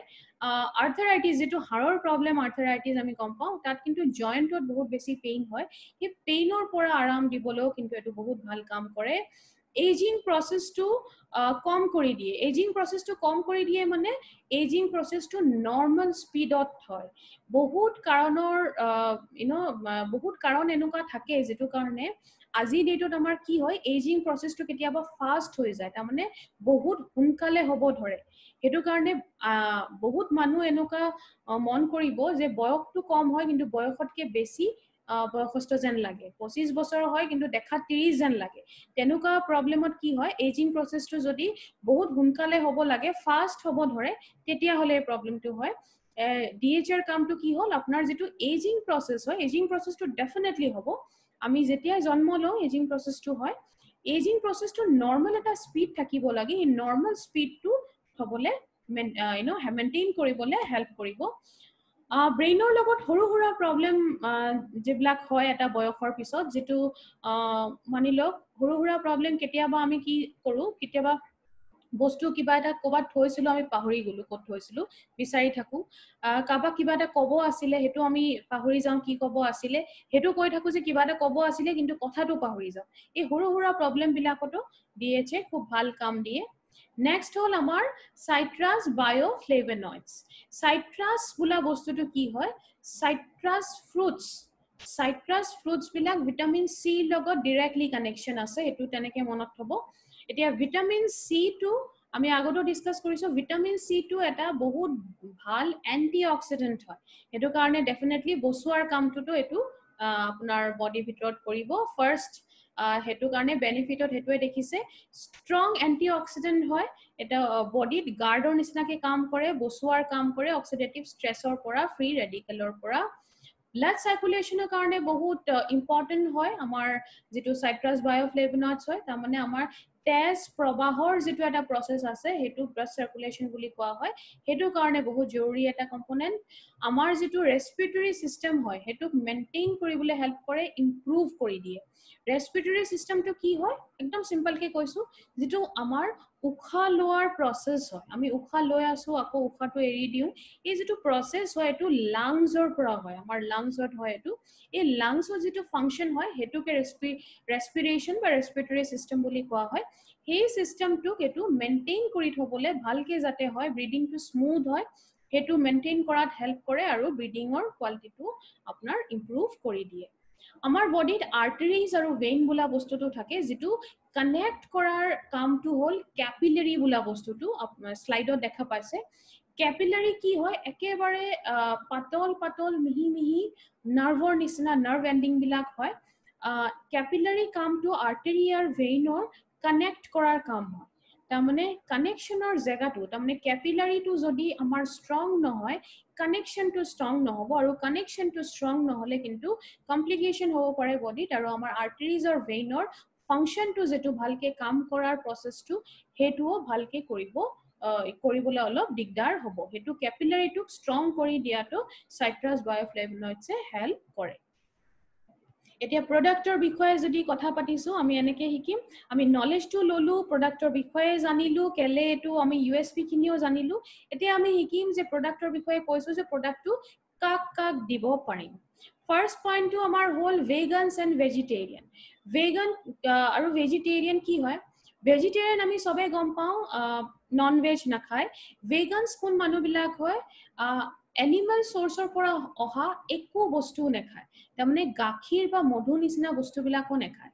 আৰ্থৰাইটিস যেটো হাড়ৰ প্ৰবলেম আৰ্থৰাইটিস আমি কম পাওঁ তাত কিন্তু জয়েন্টত বহুত বেছি পেইন হয় এই পেইনৰ পৰা আৰাম দিবলৈও কিন্তু এটো বহুত ভাল কাম কৰে এজিং প্ৰসেসটো কম কৰি দিয়ে এজিং প্ৰসেসটো কম কৰি দিয়ে মানে এজিং প্ৰসেসটো নৰমাল স্পিডত হয় বহুত কাৰণৰ বহুত কাৰণ এনেকুৱা থাকে যেটো কাৰণে আজি ডেটত আমাৰ কি হয় এজিং প্ৰসেসটো কেতিয়াবা ফাস্ট হৈ যায় তাৰ মানে বহুত সোনকালে হ'ব ধৰে হেতু কাৰণে বহুত মানুহ এনেকুৱা মন কৰিব যে বয়সটো কম হয় কিন্তু বয়সতকে বেছি বয়সস্থ যেন লাগে 25 বছৰ হয় কিন্তু দেখা 30 যেন লাগে তেনেকুৱা প্ৰবলেমত কি হয় এজিং প্ৰসেসটো যদি বহুত সোনকালে হ'ব লাগে ফাস্ট হ'ব ধৰে তেতিয়া হলে প্ৰবলেমটো হয় DHA ৰ কামটো কি হল আপোনাৰ যেটো এজিং প্ৰসেস হয় এজিং প্ৰসেসটো ডেফিনেটলি হ'ব আমি যেতিয়া জন্ম লওঁ এজিং প্ৰসেসটো হয় এজিং প্ৰসেসটো নৰমাল এটা স্পিড থাকিব লাগে এই নৰমাল স্পিডটো হ'বলে মেইনটেইন কৰিবলে হেল্প কৰিব ব্ৰেইনৰ লগত সৰু সৰু প্ৰবলেম যেবিলাক হয় এটা বয়সৰ পিছত যেটো মানি লওক সৰু সৰু প্ৰবলেম কেতিয়াবা আমি কি কৰো কেতিয়াবা বস্তু কিবা এটা কবাত থৈছিলো আমি পাহৰি গলো কত থৈছিলো বিচাৰি থাকো কাবা কিবা এটা কব আছিলে হেতু আমি পাহৰি যাও কি কব আছিলে হেতু কৈ থাকো যে কিবা এটা কব আছিলে কিন্তু কথাটো পাহৰি যাও এই সৰু সৰু প্ৰবলেম বিলাকটো DHA খুব ভাল কাম দিয়ে নেক্সট হল আমাৰ সাইট্ৰাছ বায়োফ্লেভোনয়েডছ সাইট্ৰাছ বোলা বস্তুটো কি হয় সাইট্ৰাছ ফ্ৰুটছ বিলাক ভিটামিন সি লগত ডাইৰেক্টলি কানেকশন আছে এটো তেনেকে মনত থব এতিয়া ভিটামিন সি টো আমি আগতো ডিসকাস কৰিছো ভিটামিন সি টো এটা বহুত ভাল এন্টিঅক্সিডেন্ট হয় এটো কাৰণে ডেফিনেটলি বসুৱাৰ কামটো এটো আপোনাৰ বডিৰ ভিতৰত কৰিব ফাৰ্স্ট হেতু কাৰণে বেনিফিটত হেতুৱে দেখিছে স্ট্ৰং এন্টিঅক্সিডেন্ট হয় এটা বডিত গাৰ্ডৰ নিচিনাকে কাম কৰে বসুৱাৰ কাম কৰে অক্সিডেটিভ ষ্ট্ৰেছৰ পৰা ফ্ৰী ৰেডিকেলৰ পৰা ব্লাড সাৰ্কুলেশনৰ কাৰণে বহুত ইম্পৰ্টেন্ট হয় আমাৰ যেটো সাইট্ৰাছ বায়োফ্লেভোনয়েডছ হয় তাৰ মানে আমাৰ তেজ প্ৰবাহৰ যেটো এটা প্ৰসেস আছে হেতু ব্লাড সাৰ্কুলেশন বুলি কোৱা হয় হেতু কাৰণে বহুত জৰুৰী এটা কম্পোনেন্ট আমাৰ যেটো ৰেসপিৰেটৰি সিস্টেম হয় হেতু মেইনটেইন কৰিবলৈ হেল্প কৰে ইমপ্ৰুভ কৰি দিয়ে ৰেসপিৰেটৰি সিস্টেমটো কি হয় একদম সিম্পল কে কৈছো যেটো আমাৰ উখা লোৱাৰ প্ৰসেস হয় আমি উখা লৈ আছো আকৌ উখাটো এৰি দিও এই যেটো প্ৰসেস হয় এটো লাংছৰ পৰা হয় আমাৰ লাংছত হয় এটো এই লাংছৰ যেটো ফাংশন হয় হেতুকে ৰেসপিৰেশন বা ৰেসপিৰেটৰি সিস্টেম বুলি কোৱা হয় সেই সিস্টেমটো এটো মেইনটেইন কৰি থবলে ভালকে যাতে হয় ব্ৰিডিংটো স্মুথ হয় হেতু মেইনটেইন কৰাত হেল্প কৰে আৰু ব্ৰিডিংৰ কোৱালিটিটো আপোনাৰ ইমপ্ৰুভ কৰি দিয়ে আমাৰ বডিত আৰ্টাৰিজ আৰু ভেইন বোলা বস্তুটো থাকে যেটো কানেক্ট কৰাৰ কামটো হল ক্যাপিলাৰি বোলা বস্তুটো আপোনাৰ স্লাইডত দেখা পাইছে ক্যাপিলাৰি কি হয় একেবাৰে পাতল মিহি মিহি নাৰ্ভৰ নিচিনা নাৰ্ভ এন্ডিং বিলাক হয় ক্যাপিলাৰি কামটো আৰ্টাৰি আৰু ভেইনৰ কানেক্ট কৰাৰ কাম হয় তাৰমানে কানেকশনৰ জায়গাটো তাৰমানে ক্যাপিলাৰিটো যদি আমাৰ ষ্ট্ৰং নহয় কানেকশনটো ষ্ট্ৰং নহব আৰু কানেকশনটো ষ্ট্ৰং নহলে কিন্তু কমপ্লিকেশন হ'ব পাৰে বডিত আৰু আমাৰ আৰ্টাৰিজ আৰু ভেইনৰ ফাংচনটো যেটো ভালকে কাম কৰাৰ প্ৰসেসটো হেতুও ভালকে কৰিবলৈ অলপ দিগদাৰ হ'ব হেতু ক্যাপিলাৰিটোক ষ্ট্ৰং কৰি দিয়াটো সাইট্ৰাছ বায়োফ্লেভনয়েডছে হেল্প কৰে এতিয়া প্ৰডাক্টৰ বিষয়ে যদি কথা পাতিছো আমি এনেকে শিকিম আমি নলেজটো ললো প্ৰডাক্টৰ বিষয়ে জানিলো কেলে এটো আমি ইউএসপি খিনিও জানিলো এতিয়া আমি শিকিম যে প্ৰডাক্টৰ বিষয়ে কৈছো যে প্ৰডাক্টটো কাক কাক দিব পাৰিম ফাৰ্স্ট পইণ্টটো আমাৰ হ'ল ভেগানছ এণ্ড ভেজিটেৰিয়ান ভেগান আৰু ভেজিটেৰিয়ান কি হয় ভেজিটেৰিয়ান আমি সবে গম পাওঁ নন ভেজ নাখায় ভেগানছ কোন মানুহবিলাক হয় এনিমেল সোৰ্সৰ পৰা অহা একো বস্তু নাখায় তাৰমানে গাখীৰ বা মধু নিচিনা বস্তুবিলাকো নাখায়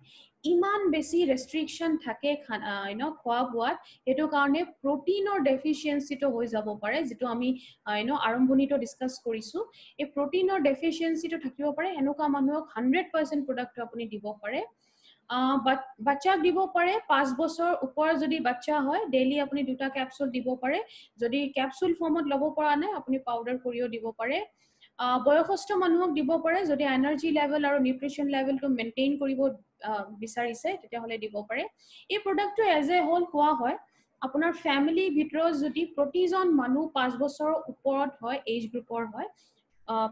ইমান বেছি ৰেষ্ট্ৰিকশন থাকে খোৱা বোৱাত সেইটো কাৰণে প্ৰটিনৰ ডেফিচিয়েন্সিটো হৈ যাব পাৰে যেটো আমি আৰম্ভণিটো ডিসকাস কৰিছো এই প্ৰটিনৰ ডেফিচিয়েন্সিটো থাকিব পাৰে এনেকুৱা মানুহক 100% প্ৰডাক্ট আপুনি দিব পাৰে বাচ্চাক দিব পাৰে 5 বছৰ ওপৰ যদি বাচ্চা হয় ডেইলি আপুনি দুটা ক্যাপসুল দিব পাৰে যদি ক্যাপসুল ফৰ্মত লব পৰা নাই আপুনি পাউডাৰ কৰিও দিব পাৰে বয়সস্থ মানুহক দিব পাৰে যদি এনাৰ্জি লেভেল আৰু নিউট্ৰিশন লেভেলটো মেইনটেইন কৰিব বিচাৰিছে তেতিয়া হলে দিব পাৰে এই প্ৰডাক্টটো এজ এ হোল কোৱা হয় আপোনাৰ ফ্যামিলি ভিতৰত যদি প্ৰতিজন মানুহ 5 বছৰৰ ওপৰত হয় এজ গ্ৰুপৰ হয়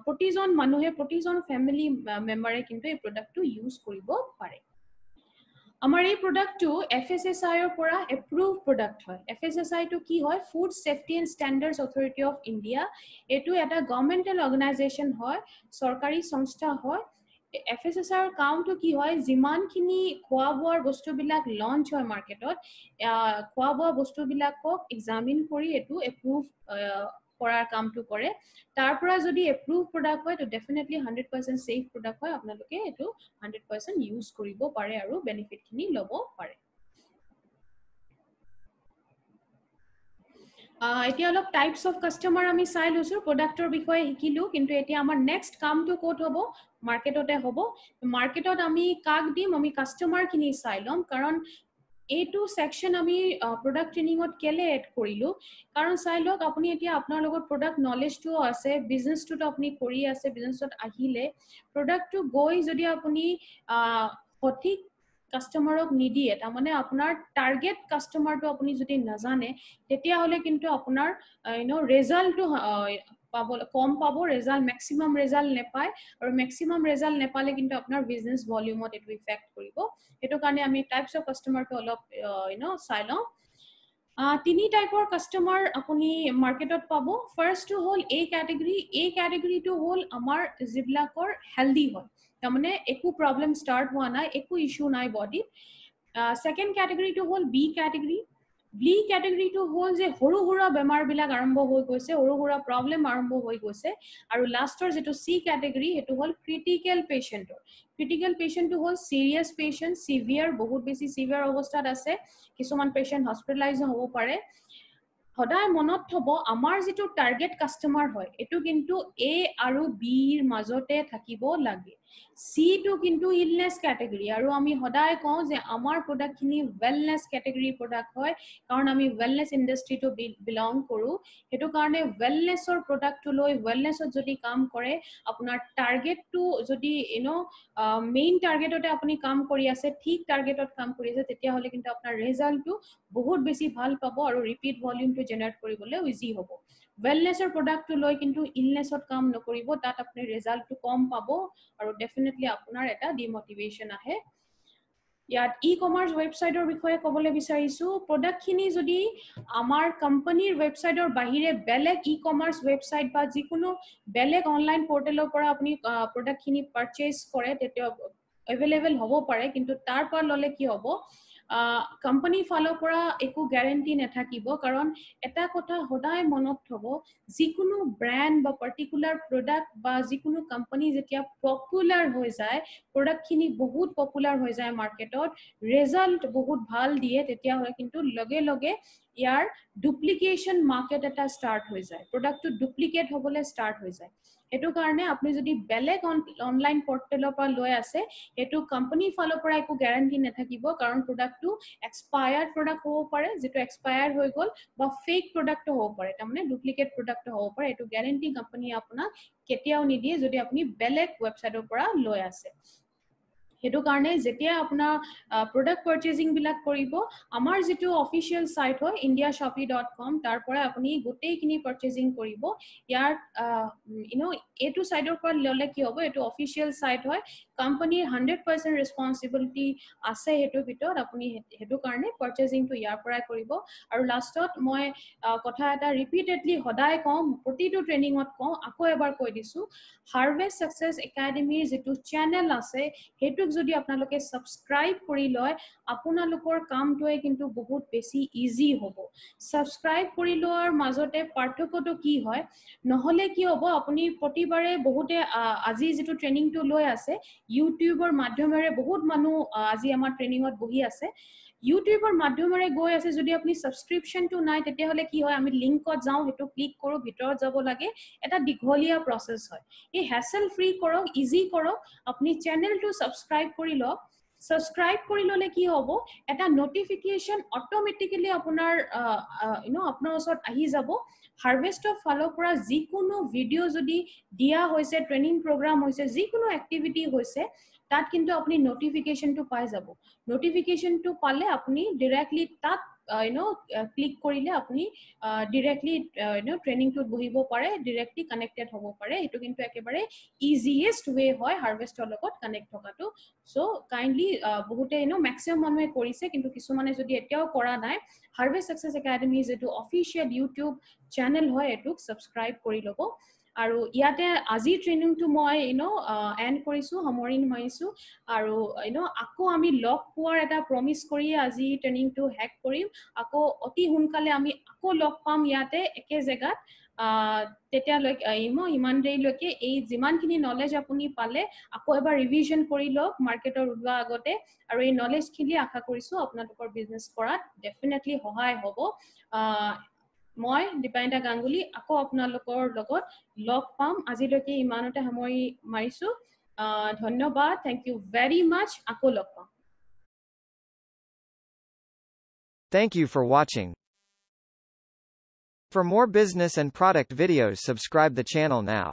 প্ৰতিজন মানুহে প্ৰতিজন ফ্যামিলি মেম্বাৰে কিন্তু এই প্ৰডাক্টটো ইউজ কৰিব পাৰে আমাৰ এই প্ৰডাক্টটো FSSAI ৰ পৰা এপ্ৰুভ প্ৰডাক্ট হয় FSSAI টো কি হয় food safety and standards authority of India এটো এটা গভৰ্নমেন্টাল অৰ্গানাইজেচন হয় চৰকাৰী সংস্থা হয় FSSAI ৰ কামটো কি হয় যিমানখিনি খোৱা বোৱাৰ বস্তুবিলাক লঞ্চ হয় মাৰ্কেটত খোৱা বোৱা বস্তুবিলাকক এক্সামিন কৰি এটো এপ্ৰুভ কৰাৰ কামটো কৰে তাৰ পৰা যদি এপ্ৰুভ প্ৰডাক্ট হয় তো ডেফিনেটলি 100% সেফ প্ৰডাক্ট হয় আপোনালোকে এটো 100% ইউজ কৰিব পাৰে আৰু বেনিফিট খিনি ল'ব পাৰে এতিয়া অলপ টাইপস অফ কাস্টমাৰ আমি চাই লৈছো প্ৰডাক্টৰ বিষয়ে শিকিলো কিন্তু এতিয়া আমাৰ নেক্সট কামটো ক'ত হ'ব মাৰ্কেটতে হ'ব মাৰ্কেটত আমি কাক দিম আমি কাস্টমাৰ খিনি চাই লম কাৰণ এইটো সেকশন আমি প্ৰডাক্ট ট্ৰেনিংত কেলে এড কৰিলো কাৰণ চাই লওক আপুনি এতিয়া আপোনাৰ লগত প্ৰডাক্ট নলেজটো আছে বিজনেছটো আপুনি কৰি আছে বিজনেছত আহিলে প্ৰডাক্টটো গৈ যদি আপুনি সঠিক কাস্টমাৰক নিদিয়ে তাৰমানে আপোনাৰ টাৰ্গেট কাস্টমাৰটো আপুনি যদি নাজানে তেতিয়া হলে কিন্তু আপোনাৰ ৰিজাল্টটো পাব কম পাব ৰিজাল্ট মেক্সিমাম ৰিজাল্ট নেপায় আৰু মেক্সিমাম ৰিজাল্ট নেপালে কিন্তু আপোনাৰ বিজনেছ ভলিউমত এটো ইফেক্ট কৰিব হেতু কাৰণে আমি টাইপস অফ কাস্টমাৰটো অলপ চাই লওঁ তিনি টাইপৰ কাস্টমাৰ আপুনি মাৰ্কেটত পাব ফাৰ্স্টটো হ'ল এই ক্যাটেগৰীটো হ'ল আমাৰ যিবিলাকৰ হেলদি হয় তাৰমানে একো প্ৰবলেম ষ্টাৰ্ট হোৱা নাই একো ইস্যু নাই বডিত সেকেন্ড ক্যাটেগৰীটো হ'ল বি ক্যাটেগৰীটো হ'ল যে সৰু সৰু বেমাৰবিলাক আৰম্ভ হৈ গৈছে সৰু সৰু প্ৰবলেম আৰম্ভ হৈ গৈছে আৰু লাষ্টৰ যেটো সি ক্যাটেগৰী হেতু হ'ল ক্ৰিটিক্যাল পেশেন্টটো হ'ল সিৰিয়াস পেশেন্ট সিভিয়াৰ বহুত বেছি সিভিয়াৰ অৱস্থাত আছে কিছুমান পেশেন্ট হস্পিটেলাইজ হ'ব পাৰে সদায় মনত থব আমাৰ যেটো টাৰ্গেট কাস্টমাৰ হয় এটো কিন্তু A আৰু B ৰ মাজতে থাকিব লাগে C টো কিন্তু ইলনেস ক্যাটেগৰী আৰু আমি সদায় কওঁ যে আমাৰ প্ৰডাক্ট খিনি ওয়েলনেস ক্যাটেগৰী প্ৰডাক্ট হয় কাৰণ আমি ওয়েলনেস ইন্ডাস্ট্ৰিটো বিলং কৰো হেতু কাৰণে ওয়েলনেসৰ প্ৰডাক্টটো লৈ ওয়েলনেসত যদি কাম কৰে আপোনাৰ টাৰ্গেটটো যদি মেইন টাৰ্গেটতে আপুনি কাম কৰি আছে ঠিক টাৰ্গেটত কাম কৰি আছে তেতিয়া হলে কিন্তু আপোনাৰ ৰিজাল্টটো বহুত বেছি ভাল পাব আৰু ৰিপিট ভলিউমটো জেনাৰেট কৰিবলৈ ইজি হ'ব ওয়েলনেসৰ প্ৰডাক্টটো লৈ কিন্তু ইলনেসত কাম নকৰিব তাত আপুনি ৰিজাল্টটো কম পাব আৰু ডেফিনেটলি আপোনাৰ এটা ডিমোটিভেশন আহে ইয়াত ই-কমাৰ্স ওয়েবসাইটৰ বিষয়ে ক'বলৈ বিচাৰিছো প্ৰডাক্টখিনি যদি আমাৰ কোম্পানীৰ ওয়েবসাইটৰ বাহিৰে বেলেগ ই-কমাৰ্স ওয়েবসাইট বা যিকোনো বেলেগ অনলাইন পোৰ্টেলৰ পৰা আপুনি প্ৰডাক্টখিনি পাৰচেজ কৰে তেতিয়া এভেইলেবল হ'ব পাৰে কিন্তু তাৰ পৰা ললে কি হ'ব কোম্পানী ফালৰ পৰা একো গ্যাৰান্টি নাথাকিব কাৰণ এটা কথা সদায় মনত থব যিকোনো ব্ৰ্যান্ড বা পাৰ্টিকুলাৰ প্ৰডাক্ট বা যিকোনো কোম্পানী যেতিয়া পপুলাৰ হৈ যায় প্ৰডাক্টখিনি বহুত পপুলাৰ হৈ যায় মাৰ্কেটত ৰিজাল্ট বহুত ভাল দিয়ে তেতিয়া হয় কিন্তু লগে লগে ইয়াৰ ডুপ্লিকেশন মাৰ্কেট এটা স্টাৰ্ট হৈ যায় প্ৰডাক্টটো ডুপ্লিকেট হ'বলৈ স্টাৰ্ট হৈ যায় হেতু কাৰণে আপুনি যদি বেলেগ অনলাইন পোৰ্টেলৰ পৰা লৈ আছে হেতু কোম্পানী ফালৰ পৰা একো গ্যাৰান্টি নাথাকিব কাৰণ প্ৰডাক্টটো এক্সপায়াৰ্ড প্ৰডাক্ট হ'ব পাৰে যেটো এক্সপায়াৰ হৈ গল বা ফেক প্ৰডাক্ট হ'ব পাৰে তাৰমানে ডুপ্লিকেট প্ৰডাক্ট হ'ব পাৰে এটো গ্যাৰান্টি কোম্পানী আপোনাক কেতিয়াও নিদিয়ে যদি আপুনি বেলেগ ওয়েবসাইটৰ পৰা লৈ আছে হেতু কাৰণে যেতিয়া আপোনাৰ প্ৰডাক্ট পাৰ্চেজিং বিলাক কৰিব আমাৰ যেটো অফিচিয়েল সাইট হয় indiashopee.com তাৰ পৰা আপুনি গোটেইখিনি পাৰ্চেজিং কৰিব ইয়াৰ এটো সাইডৰ পৰা ললে কি হ'ব এটো অফিচিয়েল সাইট হয় কোম্পানীৰ 100% ৰেসপন্সিবিলিটি আছে হেতু ভিতৰত আপুনি হেতু কাৰণে পাৰ্চেজিং টো ইয়াৰ পৰাই কৰিব আৰু লাষ্টত মই কথা এটা ৰিপিটেডলি সদায় কম প্ৰতিটো ট্ৰেনিংত কওঁ আকৌ এবাৰ কৈ দিছো হাৰভেষ্ট সাকসেছ একাডেমীৰ যেটো চেনেল আছে হেতুক যদি আপোনালোকে সাবস্ক্ৰাইব কৰি লয় আপোনালোকৰ কামটোৱে কিন্তু বহুত বেছি ইজি হ'ব সাবস্ক্ৰাইব কৰি লোৱাৰ মাজতে পাৰ্থক্যটো কি হয় নহলে কি হ'ব আপুনি প্ৰতিবাৰে বহুতে আজি যেটো ট্ৰেনিংটো লৈ আছে ইউটিউবৰ মাধ্যমেৰে বহুত মানুহ আজি আমাৰ ট্ৰেনিংত বহি আছে ইউটিউবৰ মাধ্যমেৰে গৈ আছে যদি আপুনি সাবস্ক্ৰিপশনটো নাই তেতিয়া হলে কি হয় আমি লিংকত যাও হেতু ক্লিক কৰো ভিতৰত যাব লাগে এটা দীঘলীয়া প্ৰসেস হয় এই হ্যাসেল ফ্ৰী কৰক ইজি কৰক আপুনি চেনেলটো সাবস্ক্ৰাইব কৰি লওক সাবস্ক্ৰাইব কৰি ললে কি হ'ব এটা নোটিফিকেশন অটোমেটিক্যালি আপোনাৰ আপোনাৰ ওচৰত আহি যাব হাৰভেষ্টৰ ফালৰ পৰা যিকোনো ভিডিও যদি দিয়া হৈছে ট্ৰেনিং প্ৰগ্ৰাম হৈছে যিকোনো এক্টিভিটি হৈছে তাত কিন্তু আপুনি নোটিফিকেশনটো পাই যাব নোটিফিকেশনটো পালে আপুনি ডাইৰেক্টলি তাত ক্লিক কৰিলে আপুনি ডাইৰেক্টলি ট্ৰেনিংটোত বহিব পাৰে ডাইৰেক্টলি কানেক্টেড হ'ব পাৰে এটো কিন্তু একেবাৰে ইজিয়েষ্ট ৱে হয় হাৰভেষ্টৰ লগত কানেক্ট থকাটো সো কাইন্ডলি বহুতে ম্যাক্সিমাম মানুহে কৰিছে কিন্তু কিছুমানে যদি এতিয়াও কৰা নাই হাৰভেষ্ট সাকসেছ একাডেমী যেটো অফিচিয়েল ইউটিউব চেনেল হয় এটুক সাবস্ক্ৰাইব কৰি লব আৰু ইয়াতে আজি ট্ৰেনিংটো মই এন্ড কৰিছো সামৰণি মাৰিছো আৰু আকৌ আমি লগ পোৱাৰ এটা প্ৰমিস কৰি আজি ট্ৰেনিংটো হেক কৰিম আকৌ অতি সোনকালে আমি আকৌ লগ পাম ইয়াতে একে জেগাত তেতিয়ালৈকে ইমান দেৰিলৈকে এই যিমানখিনি নলেজ আপুনি পালে আকৌ এবাৰ ৰিভিজন কৰি লওক মাৰ্কেটৰ ওলোৱা আগতে আৰু এই নলেজখিনি আশা কৰিছো আপোনালোকৰ বিজনেস কৰাত ডেফিনেটলি সহায় হ'ব মই দীপায়নিতা গাংগুলী আকৌ আপোনালোকৰ লগত লগ পাম আজিলৈকে ইমানতে সামৰি মাৰিছো ধন্যবাদ থ্যাংক ইউ ভেৰি মাচ আকৌ লগ পাম Thank you for watching. For more business and product videos subscribe the channel now.